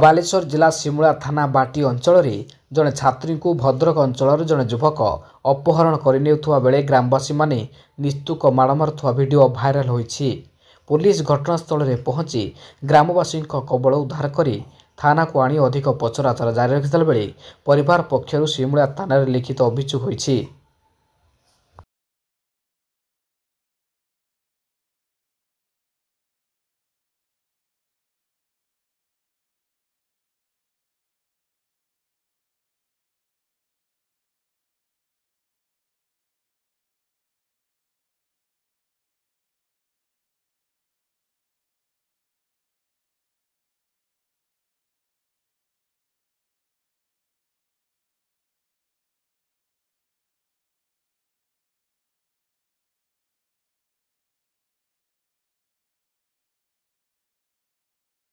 बालेश्वर जिला सिमुला थाना बाटी अंचल जड़े छात्री को भद्रक अंचल जड़े युवक अपहरण करनेउथुवा बेले ग्रामवासी माने निस्तुक माड़ मारुथुवा वीडियो भाइराल होईछि। पुलिस घटनास्थल में पहुंची ग्रामवासी कबल उद्धार कर थाना को आनी अधिक पचराचरा जारी रखिता बेले परिवार पक्षर सिमुला थाना लिखित अभियोग होईछि।